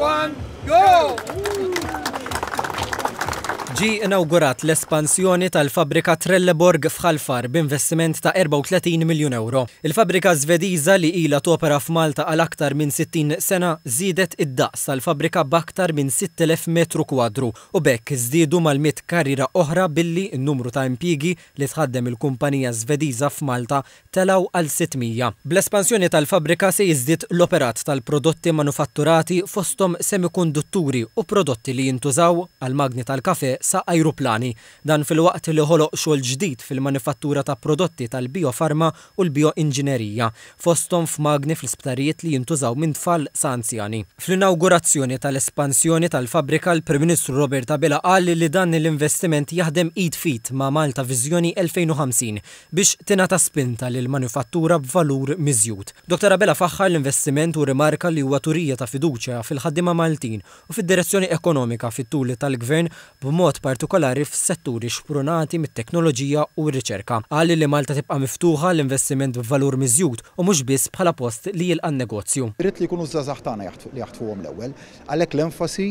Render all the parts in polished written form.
1, go! Ġi inawgurat l-espansjoni tal-fabrika Trelleborg f'Ħalfar b'investiment ta' 34 miljun euro. Il-fabrika Żvediża li ilha topera f'Malta għal aktar minn 60 sena żiedet id-daqs tal-fabrika b'aktar minn 6,000 metru kwadru u bekk żdiedu mal-100 karriera oħra billi n-numru ta' impjiegi li tħaddem il-kumpanija Żvediża f'Malta telaw għal 600. Bl-espansjoni tal-fabrika se jiżdied l-operat tal-prodotti manufatturati fosthom semikondutturi u prodotti li jintużaw għal magni tal-kafe sa' ajruplani, dan fil-waqt li ħoloq xogħol ġdid fil-manifattura ta' prodotti tal-biofarma u l-bioinġinerija, fosthom f'magni fl-isptarijiet li jintużaw minn tfal sa' anzjani. Fl-inawgurazzjoni tal-espansjoni tal-fabrika l-Prim Ministru Robert Abela qal li dan l-investiment jaħdem id fit ma' Malta Viżjoni 2050 biex tingħata spinta lil manifattura b'valur miżjud. Dr. Abela faħħar l-investiment u rimarka li huwa turija ta' fiduċja fil-ħaddiema Maltin u fid-direzzjoni ekonomika fit-tuli tal-Gvern b'mod partikolari f'setturi xprunati mit-teknoloġija u r-riċerka. Qal li Malta tibqa' miftuħa l-investiment b'valur miżjud u mhux biss bħala post li jilqa' negozju. Irrid li jkunu żgħażagħ tagħna li jaħtfuhom l-ewwel, għalhekk l-enfasi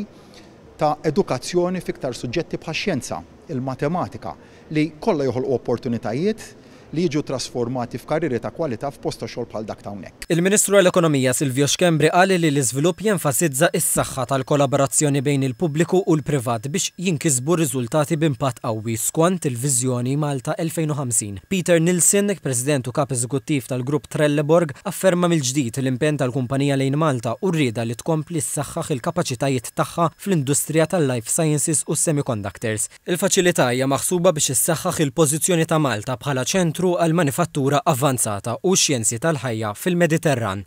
ta' edukazzjoni fiktar suġġetti bħax-xjenza, il-matematika li kollha joħolqu opportunitajiet li jiġu trasformati f'karrieri ta' kwalità f'posta xogħol bħal dak ta' hawnhekk. Il-Ministru għall-Ekonomija Silvio Xkembri qal li l-iżvilupp jenfasizza s-saħħa tal-kollaborazzjoni bejn il-pubbliku u l-privat biex jinkisbu riżultati b'impatt qawwi skont il-Viżjoni Malta 2050. Peter Nilsson, President u Kap Eżekuttiv tal-Grupp Trelleborg, afferma mill-ġdid l-impenn tal-kumpanija lejn Malta u rrieda li tkompli ssaħħaħ il-kapaċitajiet tagħha fl-industrija tal-life sciences u semiconductors. Il-faċilità hija maħsuba biex issaħħaħ il-pożizzjoni ta' Malta bħala ċentru għal manifattura avvanzata u xjenzi tal-ħajja fil-Mediterran.